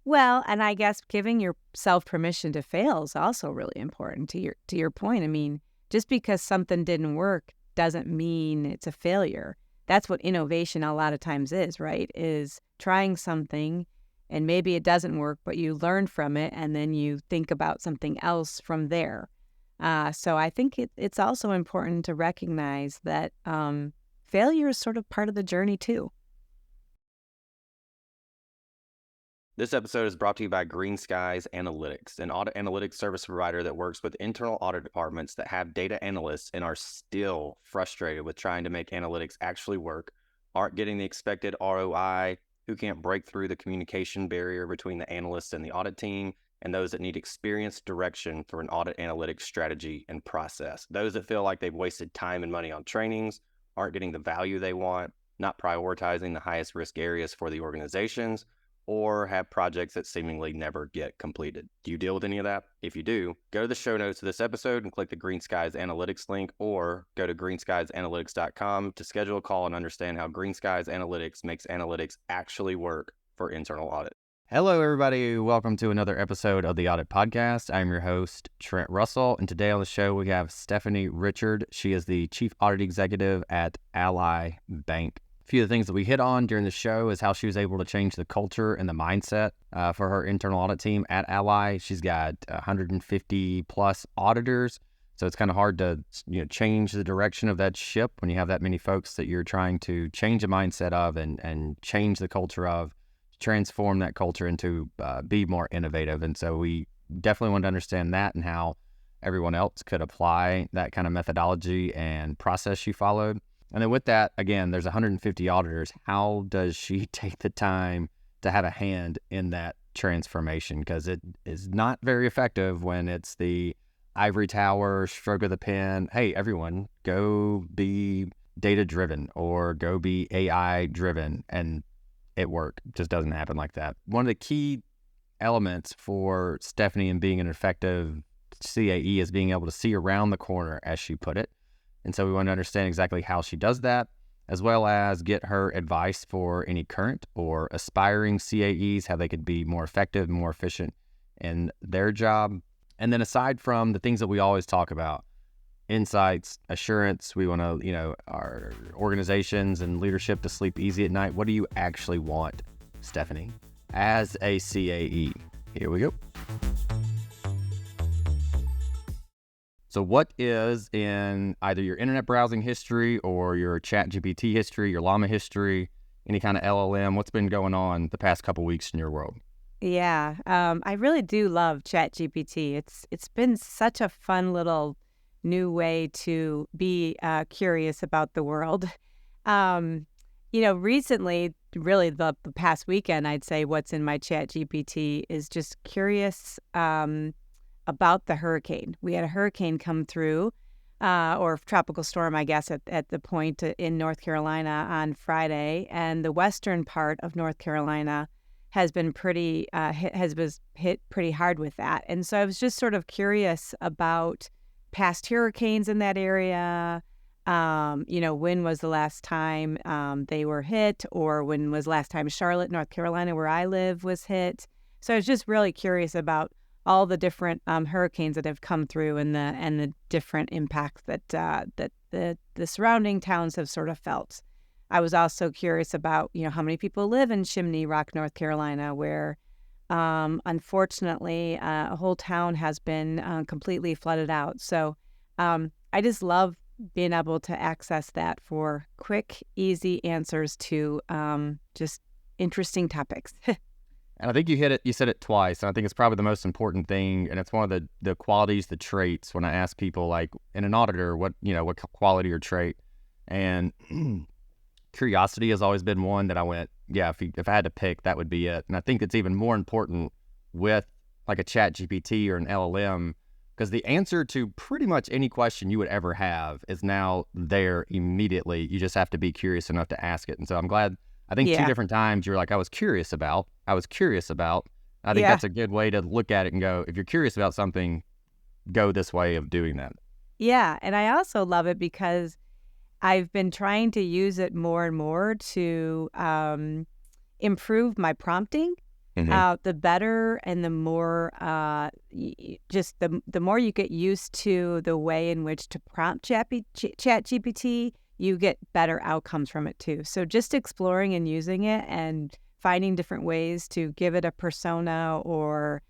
Well, and I guess giving yourself permission to fail is also really important to your point. I mean, just because something didn't work doesn't mean it's a failure. That's what innovation a lot of times is, right? Is trying something and maybe it doesn't work, but you learn from it and then you think about something else from there. So I think it's also important to recognize that failure is sort of part of the journey too. This episode is brought to you by Green Skies Analytics, an audit analytics service provider that works with internal audit departments that have data analysts and are still frustrated with trying to make analytics actually work, aren't getting the expected ROI, who can't break through the communication barrier between the analysts and the audit team, and those that need experienced direction for an audit analytics strategy and process. Those that feel like they've wasted time and money on trainings, aren't getting the value they want, not prioritizing the highest risk areas for the organizations, or have projects that seemingly never get completed. Do you deal with any of that? If you do, go to the show notes of this episode and click the Green Skies Analytics link, or go to greenskiesanalytics.com to schedule a call and understand how Green Skies Analytics makes analytics actually work for internal audit. Hello, everybody. Welcome to another episode of the Audit Podcast. I'm your host, Trent Russell, and today on the show we have Stephanie Richard. She is the Chief Audit Executive at Ally Bank. A few of the things that we hit on during the show is how she was able to change the culture and the mindset for her internal audit team at Ally. She's got 150 plus auditors, so it's kind of hard to change the direction of that ship when you have that many folks that you're trying to change the mindset of and change the culture of, transform that culture into be more innovative. And so we definitely want to understand that and how everyone else could apply that kind of methodology and process she followed. And then with that, again, there's 150 auditors. How does she take the time to have a hand in that transformation? Because it is not very effective when it's the ivory tower, stroke of the pen. Hey, everyone, go be data-driven or go be AI-driven. And it just doesn't happen like that. One of the key elements for Stephanie in being an effective CAE is being able to see around the corner, as she put it. And so we want to understand exactly how she does that, as well as get her advice for any current or aspiring CAEs, how they could be more effective and more efficient in their job. And then aside from the things that we always talk about, insights, assurance, we want to, our organizations and leadership to sleep easy at night. What do you actually want, Stephanie, as a CAE? Here we go. So what is in either your internet browsing history or your ChatGPT history, your Llama history, any kind of LLM, what's been going on the past couple weeks in your world? Yeah, I really do love ChatGPT. It's been such a fun little new way to be curious about the world. Recently, really the past weekend, I'd say what's in my ChatGPT is just curious about the hurricane. We had a hurricane come through, or tropical storm, I guess, at the point in North Carolina on Friday, and the western part of North Carolina has been hit pretty hard with that. And so I was just sort of curious about past hurricanes in that area. When was the last time they were hit, or when was last time Charlotte, North Carolina, where I live, was hit. So I was just really curious about all the different hurricanes that have come through and the different impacts that the surrounding towns have sort of felt. I was also curious about how many people live in Chimney Rock, North Carolina, where unfortunately a whole town has been completely flooded out. So I just love being able to access that for quick, easy answers to just interesting topics. And I think you said it twice, and I think it's probably the most important thing, and it's one of the qualities, the traits, when I ask people, like, in an auditor, what quality or trait, and curiosity has always been one that I went, yeah, if I had to pick, that would be it. And I think it's even more important with, like, a ChatGPT or an LLM, because the answer to pretty much any question you would ever have is now there immediately. You just have to be curious enough to ask it. And so I'm glad. I think two Yeah. different times you're like, I was curious about. I think Yeah. that's a good way to look at it and go, if you're curious about something, go this way of doing that. Yeah. And I also love it because I've been trying to use it more and more to improve my prompting. the better and the more just the more you get used to the way in which to prompt ChatGPT, you get better outcomes from it too. So just exploring and using it and finding different ways to give it a persona or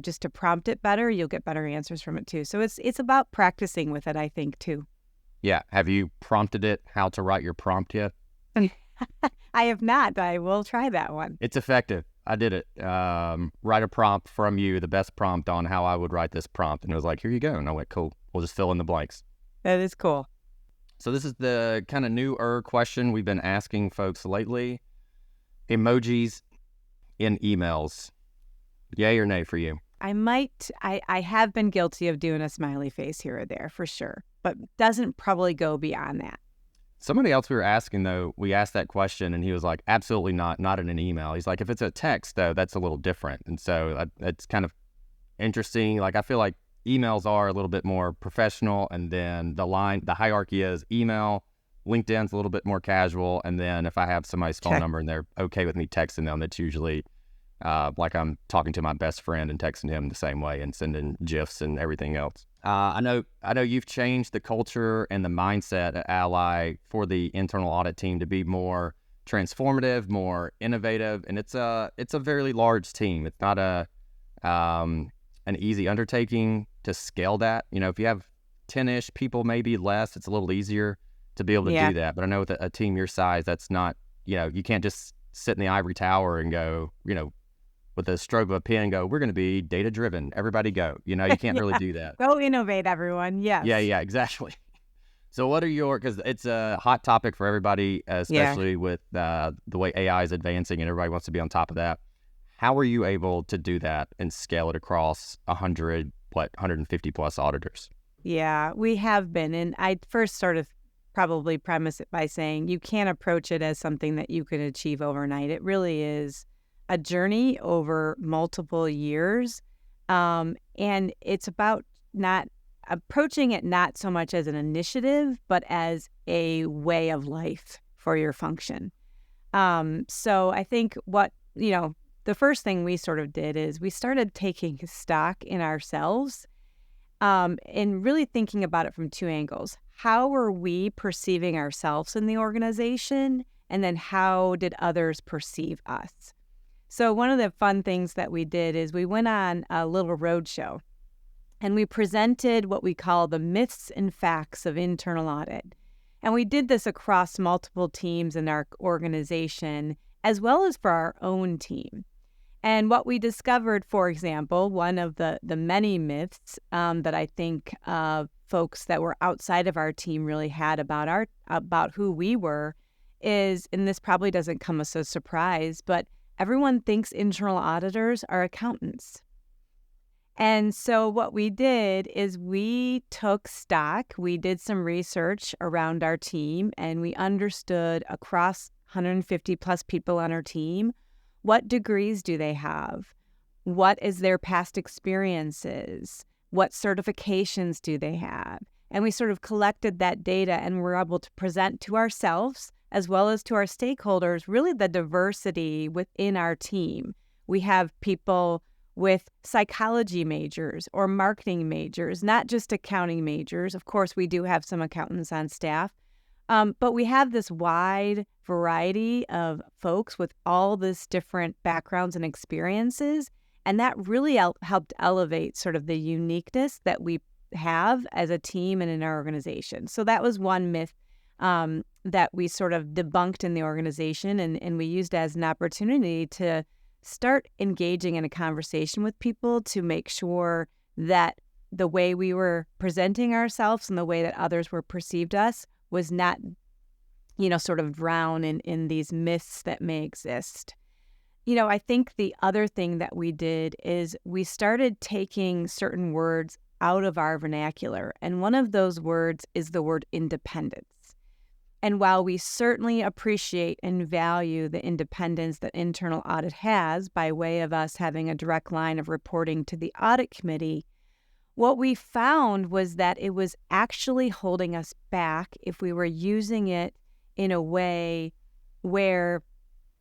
just to prompt it better, you'll get better answers from it too. So it's about practicing with it, I think, too. Yeah. Have you prompted it how to write your prompt yet? I have not, but I will try that one. It's effective. I did it. Write a prompt from you, the best prompt on how I would write this prompt. And it was like, here you go. And I went, cool. We'll just fill in the blanks. That is cool. So this is the kind of newer question we've been asking folks lately. Emojis in emails. Yay or nay for you? I have been guilty of doing a smiley face here or there for sure, but doesn't probably go beyond that. Somebody else we were asking, though, we asked that question and he was like, absolutely not in an email. He's like, if it's a text, though, that's a little different. And so it's kind of interesting. Like, I feel like emails are a little bit more professional, and then the hierarchy is email, LinkedIn's a little bit more casual, and then if I have somebody's phone number and they're okay with me texting them, that's usually like I'm talking to my best friend and texting him the same way and sending GIFs and everything else. I know you've changed the culture and the mindset at Ally for the internal audit team to be more transformative, more innovative, and it's a very large team. It's not an easy undertaking to scale that. If you have 10-ish people, maybe less, it's a little easier to be able to do that. But I know with a team your size, that's not, you can't just sit in the ivory tower and go, with a stroke of a pen, go, we're going to be data driven. Everybody go. You can't really do that. Go innovate, everyone. Yes. Yeah, exactly. So what are because it's a hot topic for everybody, especially with the way AI is advancing and everybody wants to be on top of that. How are you able to do that and scale it across 150 plus auditors? Yeah, we have been. And I first sort of probably premise it by saying you can't approach it as something that you can achieve overnight. It really is a journey over multiple years. And it's about not approaching it not so much as an initiative, but as a way of life for your function. So I think the first thing we sort of did is we started taking stock in ourselves and really thinking about it from two angles. How are we perceiving ourselves in the organization? And then how did others perceive us? So one of the fun things that we did is we went on a little roadshow and we presented what we call the myths and facts of internal audit. And we did this across multiple teams in our organization, as well as for our own team. And what we discovered, for example, one of the many myths that I think folks that were outside of our team really had about who we were is, and this probably doesn't come as a surprise, but everyone thinks internal auditors are accountants. And so what we did is we took stock, we did some research around our team, and we understood across 150 plus people on our team, what degrees do they have? What is their past experiences? What certifications do they have? And we sort of collected that data and were able to present to ourselves as well as to our stakeholders, really the diversity within our team. We have people with psychology majors or marketing majors, not just accounting majors. Of course, we do have some accountants on staff, but we have this wide variety of folks with all this different backgrounds and experiences, and that really helped elevate sort of the uniqueness that we have as a team and in our organization. So that was one myth that we sort of debunked in the organization, and we used as an opportunity to start engaging in a conversation with people to make sure that the way we were presenting ourselves and the way that others were perceived us was not, sort of drown in these myths that may exist. I think the other thing that we did is we started taking certain words out of our vernacular, and one of those words is the word independence. And while we certainly appreciate and value the independence that internal audit has by way of us having a direct line of reporting to the audit committee, what we found was that it was actually holding us back if we were using it in a way where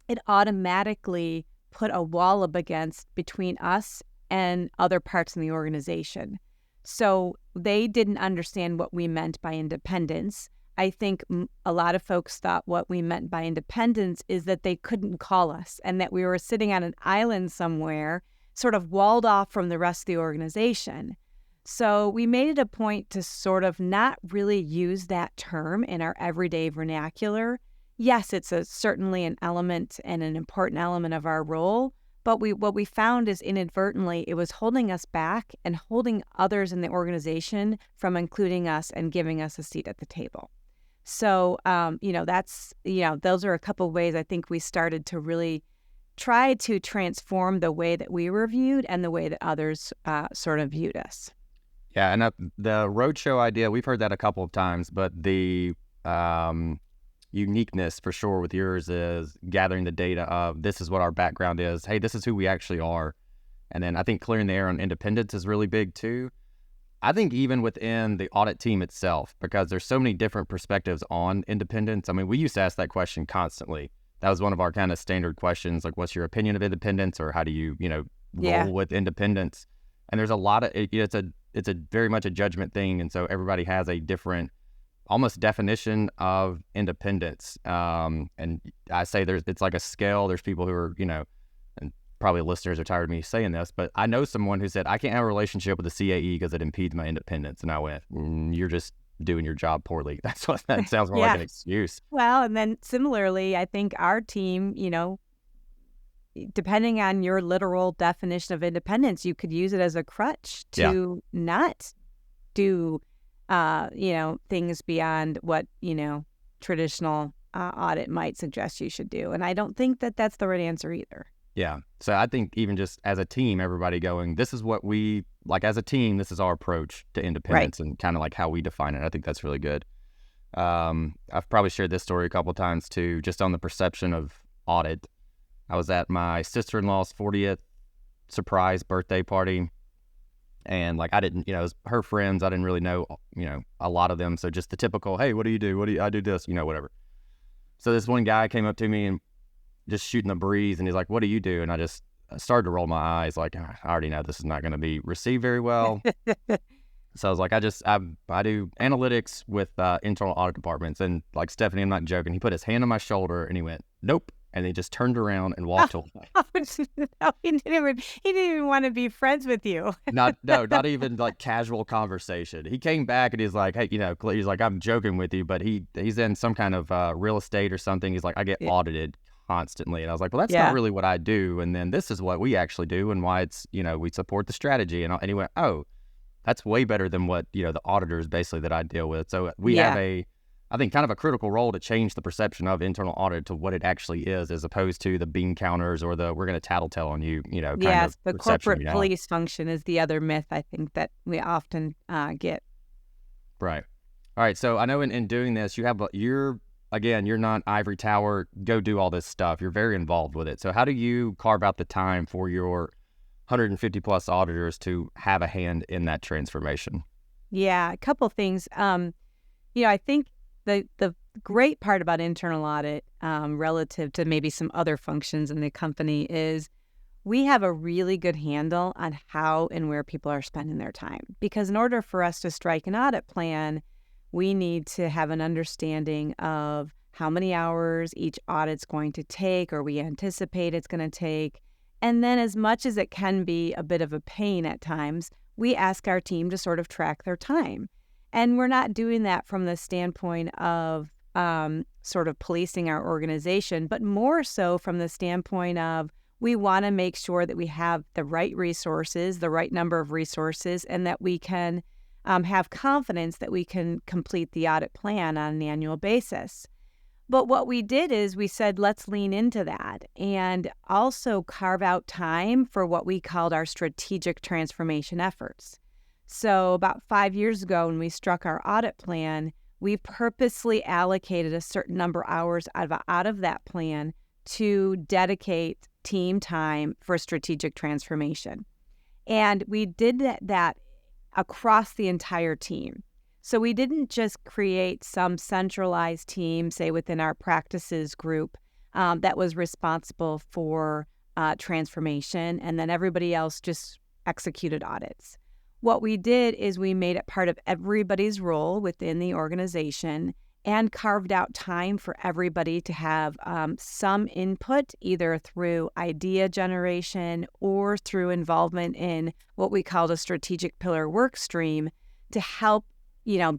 it automatically put a wall up against between us and other parts in the organization. So they didn't understand what we meant by independence. I think a lot of folks thought what we meant by independence is that they couldn't call us and that we were sitting on an island somewhere, sort of walled off from the rest of the organization. So we made it a point to sort of not really use that term in our everyday vernacular. Yes, it's certainly an element and an important element of our role, but what we found is inadvertently it was holding us back and holding others in the organization from including us and giving us a seat at the table. So, those are a couple of ways I think we started to really try to transform the way that we were viewed and the way that others sort of viewed us. Yeah, and the roadshow idea, we've heard that a couple of times, but the uniqueness for sure with yours is gathering the data of this is what our background is. Hey, this is who we actually are. And then I think clearing the air on independence is really big too. I think even within the audit team itself, because there's so many different perspectives on independence. I mean, we used to ask that question constantly. That was one of our kind of standard questions, like, what's your opinion of independence, or how do you, roll with independence? And there's a lot of, it's a very much a judgment thing. And so everybody has a different almost definition of independence. And I say it's like a scale. There's people who are, and probably listeners are tired of me saying this, but I know someone who said, I can't have a relationship with the CAE because it impedes my independence. And I went, you're just doing your job poorly. That's what that sounds more like an excuse. Well, and then similarly, I think our team, depending on your literal definition of independence, you could use it as a crutch to not do, things beyond what, traditional audit might suggest you should do. And I don't think that that's the right answer either. Yeah. So I think even just as a team, everybody going, this is what we like as a team, this is our approach to independence and kind of like how we define it. I think that's really good. I've probably shared this story a couple of times too, just on the perception of audit. I was at my sister-in-law's 40th surprise birthday party. And like, I didn't, it was her friends. I didn't really know, a lot of them. So just the typical, hey, what do you do? I do this, whatever. So this one guy came up to me and just shooting the breeze. And he's like, what do you do? And I started to roll my eyes. Like, I already know this is not going to be received very well. So I was like, I do analytics with internal audit departments. And like, Stephanie, I'm not joking. He put his hand on my shoulder and he went, nope. And he just turned around and walked away. No, he didn't even want to be friends with you. Not even like casual conversation. He came back and he's like, hey, he's like, I'm joking with you, but he's in some kind of real estate or something. He's like, I get audited constantly. And I was like, well, that's not really what I do. And then this is what we actually do and why it's, we support the strategy. And he went, oh, that's way better than what, the auditors basically that I deal with. So we have I think kind of a critical role to change the perception of internal audit to what it actually is, as opposed to the bean counters or the we're going to tattletale on you, kind of the corporate police function is the other myth I think that we often get. Right. All right. So I know in doing this, you're not ivory tower, go do all this stuff. You're very involved with it. So how do you carve out the time for your 150 plus auditors to have a hand in that transformation? Yeah, a couple things. I think the great part about internal audit relative to maybe some other functions in the company is we have a really good handle on how and where people are spending their time. Because in order for us to strike an audit plan, we need to have an understanding of how many hours each audit's going to take or we anticipate it's going to take. And then as much as it can be a bit of a pain at times, we ask our team to sort of track their time. And we're not doing that from the standpoint of sort of policing our organization, but more so from the standpoint of we want to make sure that we have the right resources, the right number of resources, and that we can have confidence that we can complete the audit plan on an annual basis. But what we did is we said, let's lean into that and also carve out time for what we called our strategic transformation efforts. So about 5 years ago, when we struck our audit plan, we purposely allocated a certain number of hours out of that plan to dedicate team time for strategic transformation. And we did that across the entire team. So we didn't just create some centralized team, say within our practices group, that was responsible for transformation, and then everybody else just executed audits. What we did is we made it part of everybody's role within the organization and carved out time for everybody to have some input, either through idea generation or through involvement in what we called a strategic pillar work stream to help,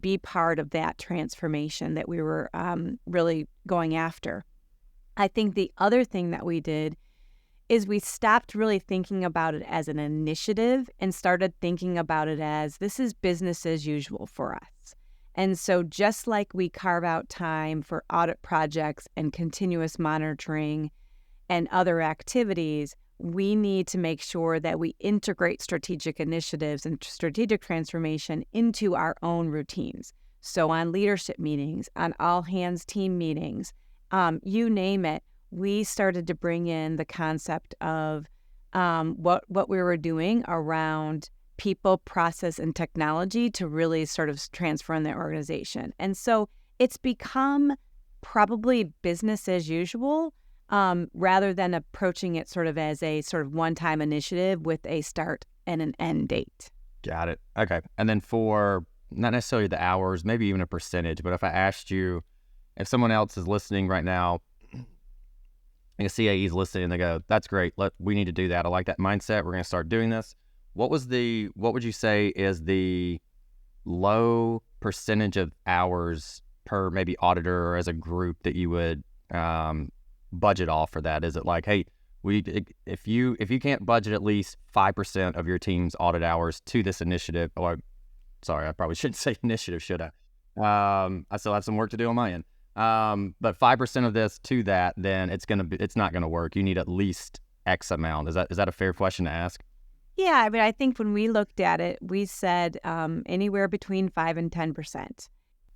be part of that transformation that we were really going after. I think the other thing that we did is we stopped really thinking about it as an initiative and started thinking about it as this is business as usual for us. And so just like we carve out time for audit projects and continuous monitoring and other activities, we need to make sure that we integrate strategic initiatives and strategic transformation into our own routines. So on leadership meetings, on all hands team meetings, you name it, we started to bring in the concept of what we were doing around people, process, and technology to really sort of transform the organization. And so it's become probably business as usual rather than approaching it sort of as a sort of one-time initiative with a start and an end date. Got it. Okay. And then for not necessarily the hours, maybe even a percentage, but if I asked you, if someone else is listening right now, and a CAE is listening and they go, that's great. We need to do that. I like that mindset. We're going to start doing this. What would you say is the low percentage of hours per maybe auditor or as a group that you would budget off for that? Is it like, hey, if you can't budget at least 5% of your team's audit hours to this initiative, or sorry, I probably shouldn't say initiative, should I? I still have some work to do on my end. But 5% of this to that, then it's not gonna work. You need at least X amount. Is that a fair question to ask? Yeah, I mean, I think when we looked at it, we said anywhere between 5 and 10%.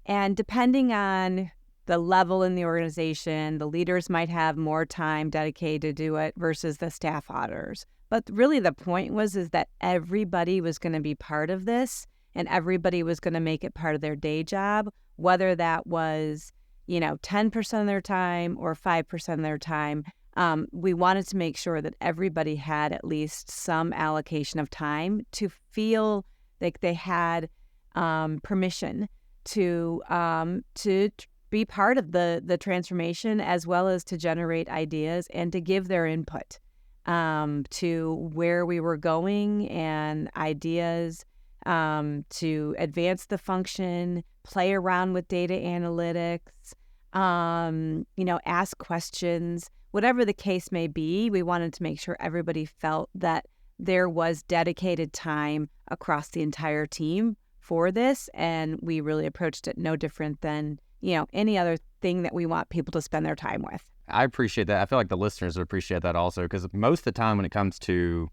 And depending on the level in the organization, the leaders might have more time dedicated to do it versus the staff auditors. But really the point is that everybody was going to be part of this and everybody was going to make it part of their day job, whether that was 10% of their time or 5% of their time. We wanted to make sure that everybody had at least some allocation of time to feel like they had permission to be part of the transformation, as well as to generate ideas and to give their input to where we were going and ideas to advance the function, play around with data analytics, ask questions. Whatever the case may be, we wanted to make sure everybody felt that there was dedicated time across the entire team for this, and we really approached it no different than, any other thing that we want people to spend their time with. I appreciate that. I feel like the listeners would appreciate that also, because most of the time when it comes to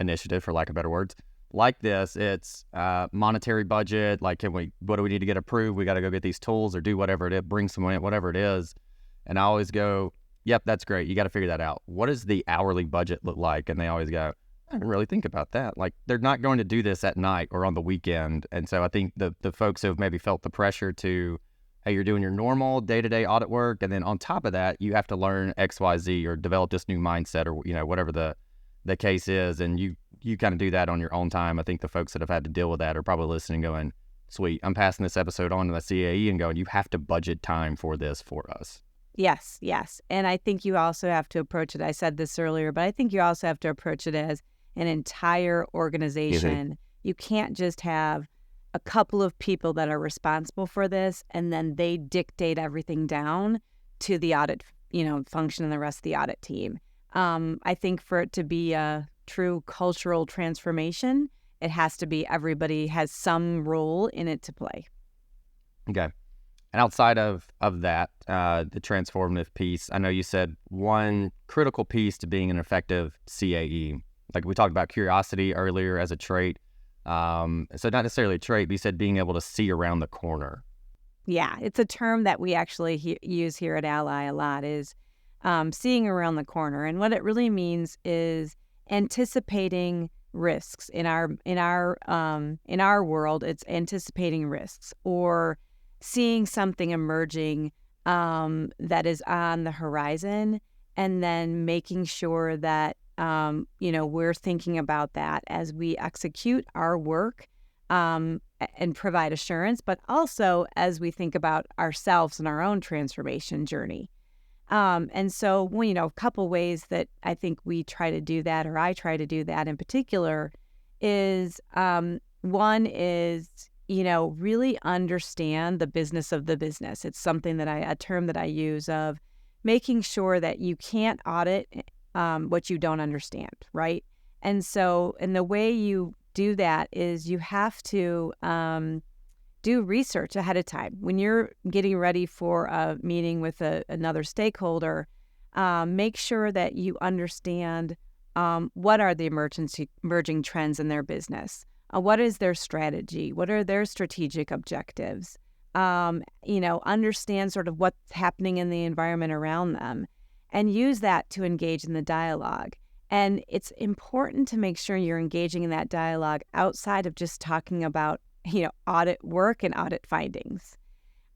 initiative, for lack of better words, like this, it's monetary budget, like what do we need to get approved? We got to go get these tools or do whatever it is, bring someone in, whatever it is. And I always go, yep, that's great. You got to figure that out. What does the hourly budget look like? And they always go, I didn't really think about that. Like, they're not going to do this at night or on the weekend. And so I think the folks who have maybe felt the pressure to, hey, you're doing your normal day-to-day audit work, and then on top of that, you have to learn XYZ or develop this new mindset or, whatever the case is. And you kind of do that on your own time. I think the folks that have had to deal with that are probably listening going, sweet, I'm passing this episode on to the CAE and going, you have to budget time for this for us. Yes. And I think you also have to approach it. I said this earlier, but I think you also have to approach it as an entire organization. Mm-hmm. You can't just have a couple of people that are responsible for this and then they dictate everything down to the audit, function and the rest of the audit team. I think for it to be a true cultural transformation, it has to be everybody has some role in it to play. Okay. And outside of that, the transformative piece, I know you said one critical piece to being an effective CAE, like we talked about curiosity earlier as a trait. So not necessarily a trait, but you said being able to see around the corner. Yeah, it's a term that we actually use here at Ally a lot, is seeing around the corner. And what it really means is anticipating risks. In our world, it's anticipating risks or seeing something emerging that is on the horizon and then making sure that, we're thinking about that as we execute our work, and provide assurance, but also as we think about ourselves and our own transformation journey. And so, a couple ways that I think we try to do that, or I try to do that in particular, is one is, really understand the business of the business. It's something a term that I use of making sure that you can't audit what you don't understand, right? And so, and the way you do that is you have to do research ahead of time. When you're getting ready for a meeting with another stakeholder, make sure that you understand what are the emerging trends in their business. What is their strategy? What are their strategic objectives? Understand sort of what's happening in the environment around them, and use that to engage in the dialogue. And it's important to make sure you're engaging in that dialogue outside of just talking about, audit work and audit findings.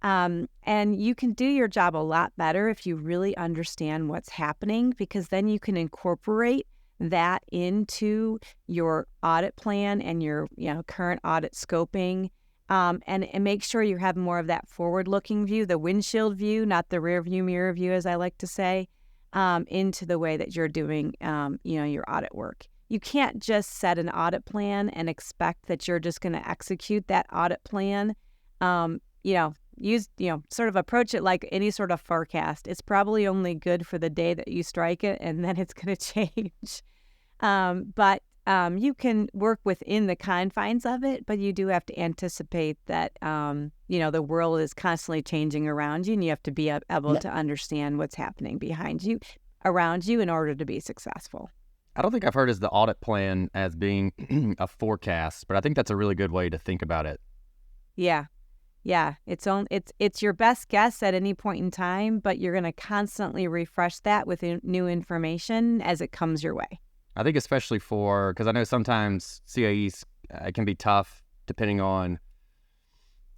And you can do your job a lot better if you really understand what's happening, because then you can incorporate that into your audit plan and your current audit scoping, and make sure you have more of that forward-looking view, the windshield view, not the rear view mirror view, as I like to say, into the way that you're doing your audit work. You can't just set an audit plan and expect that you're just going to execute that audit plan. Sort of approach it like any sort of forecast. It's probably only good for the day that you strike it, and then it's going to change. But you can work within the confines of it, but you do have to anticipate that, the world is constantly changing around you, and you have to be able to understand what's happening around you in order to be successful. I don't think I've heard the audit plan as being a forecast, but I think that's a really good way to think about it. Yeah. Yeah, it's your best guess at any point in time, but you're going to constantly refresh that with new information as it comes your way. I think especially because I know sometimes CAEs can be tough depending on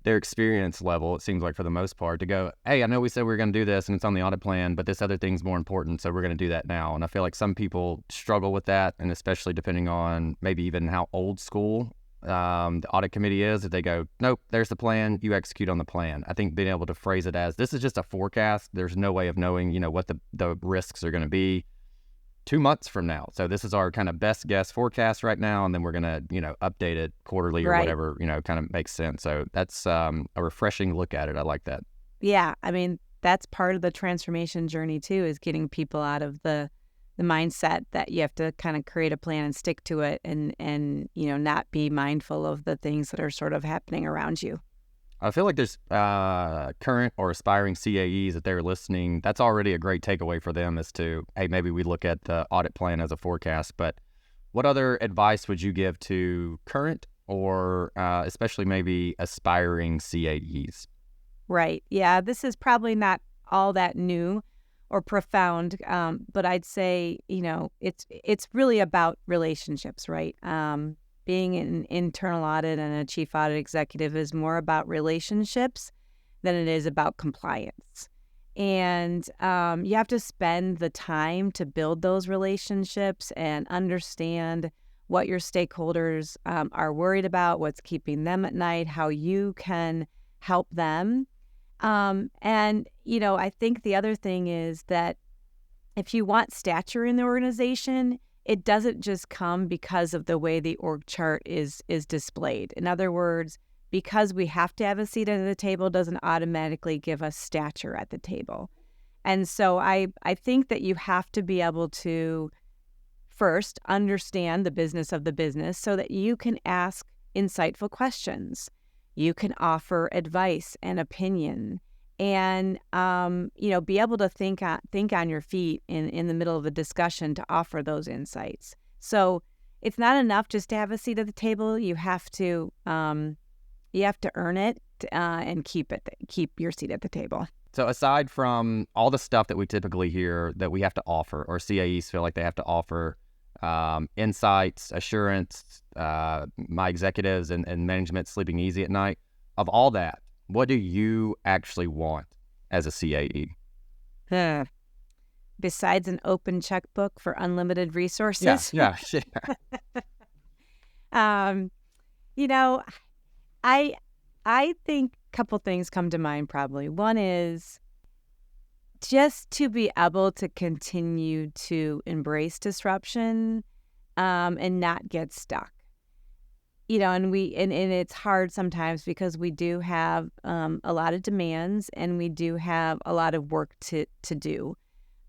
their experience level, it seems like for the most part, to go, hey, I know we said we were going to do this and it's on the audit plan, but this other thing's more important, so we're going to do that now. And I feel like some people struggle with that, and especially depending on maybe even how old school the audit committee is, if they go, nope, there's the plan, you execute on the plan. I think being able to phrase it as, this is just a forecast, there's no way of knowing, what the risks are going to be 2 months from now. So this is our kind of best guess forecast right now, and then we're going to, update it quarterly or whatever, kind of makes sense. So that's a refreshing look at it. I like that. Yeah, I mean, that's part of the transformation journey too, is getting people out of the mindset that you have to kind of create a plan and stick to it, and not be mindful of the things that are sort of happening around you. I feel like there's current or aspiring CAEs that they're listening. That's already a great takeaway for them as to, hey, maybe we look at the audit plan as a forecast. But what other advice would you give to current or especially maybe aspiring CAEs? Right. Yeah, this is probably not all that new or profound, but I'd say, it's really about relationships, right? Being an internal audit and a chief audit executive is more about relationships than it is about compliance. And you have to spend the time to build those relationships and understand what your stakeholders are worried about, what's keeping them at night, how you can help them. I think the other thing is that if you want stature in the organization, it doesn't just come because of the way the org chart is displayed. In other words, because we have to have a seat at the table doesn't automatically give us stature at the table. And so I think that you have to be able to first understand the business of the business so that you can ask insightful questions. You can offer advice and opinion, and be able to think on your feet in the middle of a discussion to offer those insights. So it's not enough just to have a seat at the table. You have to earn it and keep your seat at the table. So aside from all the stuff that we typically hear that we have to offer, or CAEs feel like they have to offer, insights, assurance, my executives and management sleeping easy at night, of all that, what do you actually want as a CAE? besides an open checkbook for unlimited resources. Yeah. You know, I think a couple things come to mind probably. One is just to be able to continue to embrace disruption and not get stuck. And it's hard sometimes because we do have a lot of demands and we do have a lot of work to do.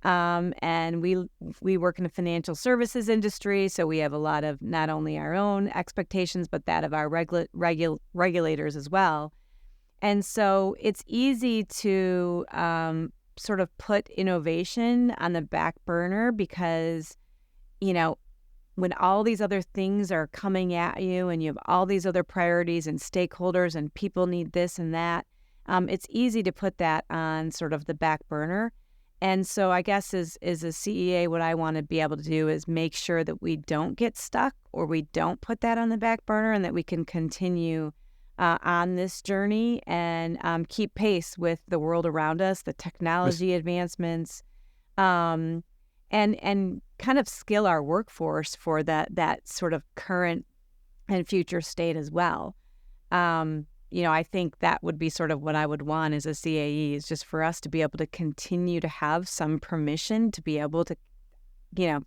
And we work in the financial services industry, so we have a lot of not only our own expectations, but that of our regulators as well. And so it's easy to sort of put innovation on the back burner because, when all these other things are coming at you and you have all these other priorities and stakeholders and people need this and that, it's easy to put that on sort of the back burner. And so I guess as a CEA, what I want to be able to do is make sure that we don't get stuck or we don't put that on the back burner and that we can continue on this journey and keep pace with the world around us, the technology advancements, and kind of skill our workforce for that sort of current and future state as well. I think that would be sort of what I would want as a CAE is just for us to be able to continue to have some permission to be able to,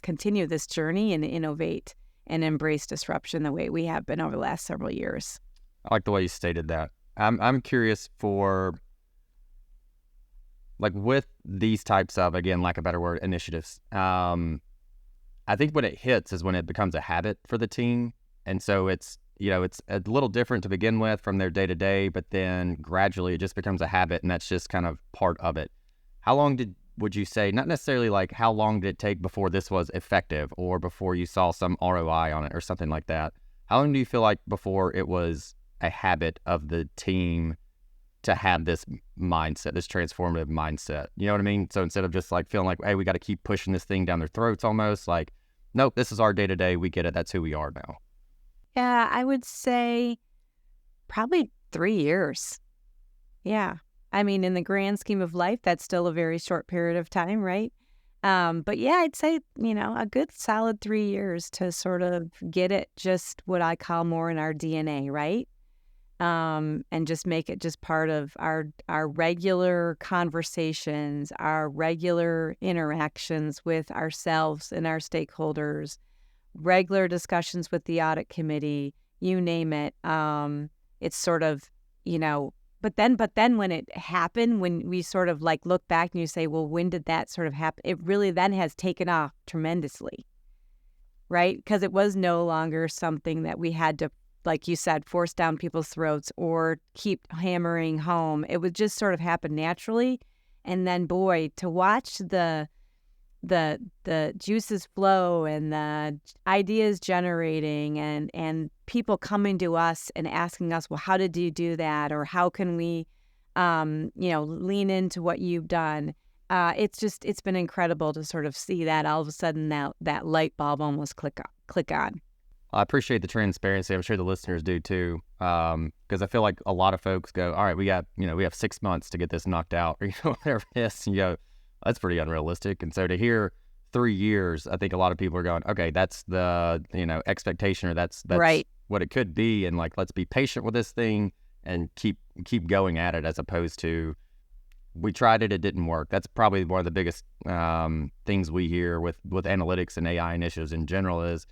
continue this journey and innovate and embrace disruption the way we have been over the last several years. I like the way you stated that. I'm curious for, like, with these types of, again, lack of a better word, initiatives. I think when it hits is when it becomes a habit for the team. And so it's a little different to begin with from their day to day, but then gradually it just becomes a habit and that's just kind of part of it. How long would you say, not necessarily like how long did it take before this was effective or before you saw some ROI on it or something like that? How long do you feel like before it was a habit of the team to have this mindset, this transformative mindset? You know what I mean? So instead of just like feeling like, hey, we got to keep pushing this thing down their throats almost, like, nope, this is our day to day. We get it. That's who we are now. Yeah, I would say probably 3 years. Yeah. I mean, in the grand scheme of life, that's still a very short period of time, right? But yeah, I'd say, a good solid 3 years to sort of get it just what I call more in our DNA, right? And just make it just part of our regular conversations, our regular interactions with ourselves and our stakeholders, regular discussions with the audit committee, you name it. It's sort of, but then when it happened, when we sort of like look back and you say, well, when did that sort of happen? It really then has taken off tremendously, right? Because it was no longer something that we had to, like you said, force down people's throats or keep hammering home. It would just sort of happen naturally. And then, boy, to watch the juices flow and the ideas generating and people coming to us and asking us, well, how did you do that? Or how can we, lean into what you've done? It's been incredible to sort of see that all of a sudden that light bulb almost click on. I appreciate the transparency. I'm sure the listeners do too. Because I feel like a lot of folks go, all right, we have 6 months to get this knocked out, or whatever it is. And you go, that's pretty unrealistic. And so to hear 3 years, I think a lot of people are going, okay, that's the, expectation, or that's right. What it could be. And like, let's be patient with this thing and keep going at it, as opposed to, we tried it didn't work. That's probably one of the biggest things we hear with analytics and AI initiatives in general is,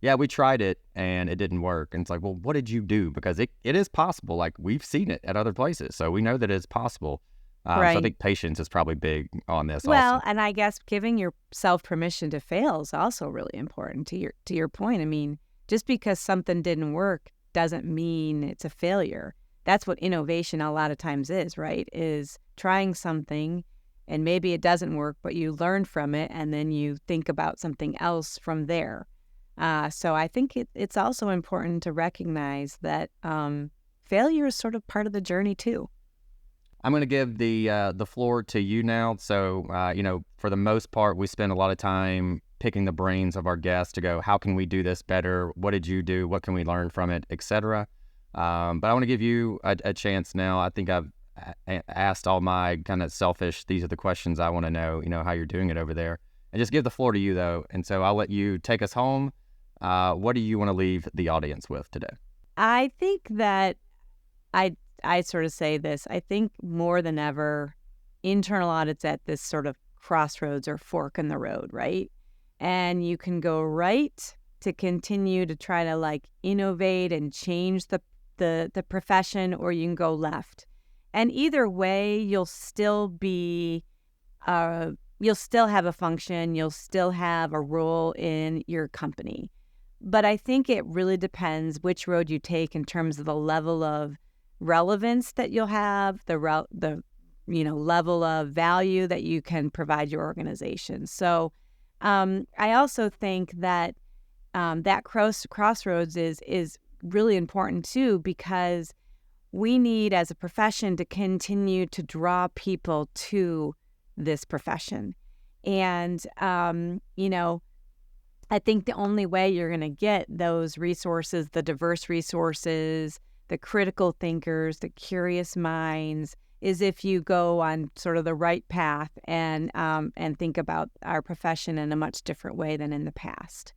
yeah, we tried it and it didn't work. And it's like, well, what did you do? Because it is possible. Like, we've seen it at other places. So we know that it's possible. Right. So I think patience is probably big on this. Well, also. And I guess giving yourself permission to fail is also really important to your point. I mean, just because something didn't work doesn't mean it's a failure. That's what innovation a lot of times is, right? Is trying something and maybe it doesn't work, but you learn from it and then you think about something else from there. So I think it's also important to recognize that failure is sort of part of the journey too. I'm going to give the floor to you now. So, for the most part, we spend a lot of time picking the brains of our guests to go, how can we do this better? What did you do? What can we learn from it, etc. But I want to give you a chance now. I think I've asked all my kind of selfish, these are the questions I want to know, how you're doing it over there. And just give the floor to you, though. And so I'll let you take us home. What do you want to leave the audience with today? I think that I sort of say this. I think more than ever, internal audit's at this sort of crossroads or fork in the road, right? And you can go right to continue to try to like innovate and change the profession, or you can go left. And either way, you'll still have a function, you'll still have a role in your company. But I think it really depends which road you take in terms of the level of relevance that you'll have, the level of value that you can provide your organization. So I also think that that crossroads is really important too, because we need as a profession to continue to draw people to this profession. And, I think the only way you're going to get those resources, the diverse resources, the critical thinkers, the curious minds, is if you go on sort of the right path and think about our profession in a much different way than in the past.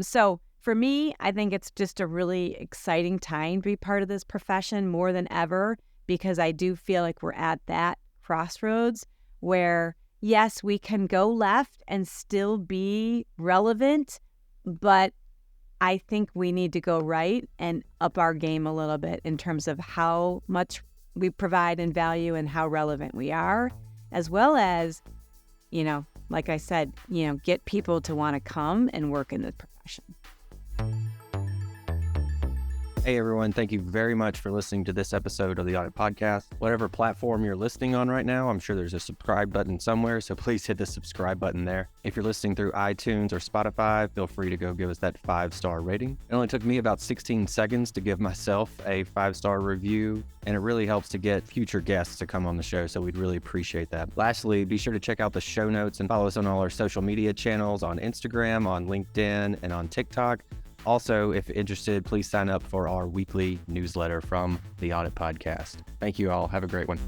So for me, I think it's just a really exciting time to be part of this profession more than ever, because I do feel like we're at that crossroads where, yes, we can go left and still be relevant, but I think we need to go right and up our game a little bit in terms of how much we provide in value and how relevant we are, as well as, like I said, get people to want to come and work in the profession. Hey everyone, thank you very much for listening to this episode of the Audit Podcast. Whatever platform you're listening on right now, I'm sure there's a subscribe button somewhere, so please hit the subscribe button there. If you're listening through iTunes or Spotify, feel free to go give us that 5-star rating. It only took me about 16 seconds to give myself a 5-star review, and it really helps to get future guests to come on the show, so we'd really appreciate that. Lastly, be sure to check out the show notes and follow us on all our social media channels on Instagram, on LinkedIn, and on TikTok. Also, if interested, please sign up for our weekly newsletter from the Audit Podcast. Thank you all. Have a great one.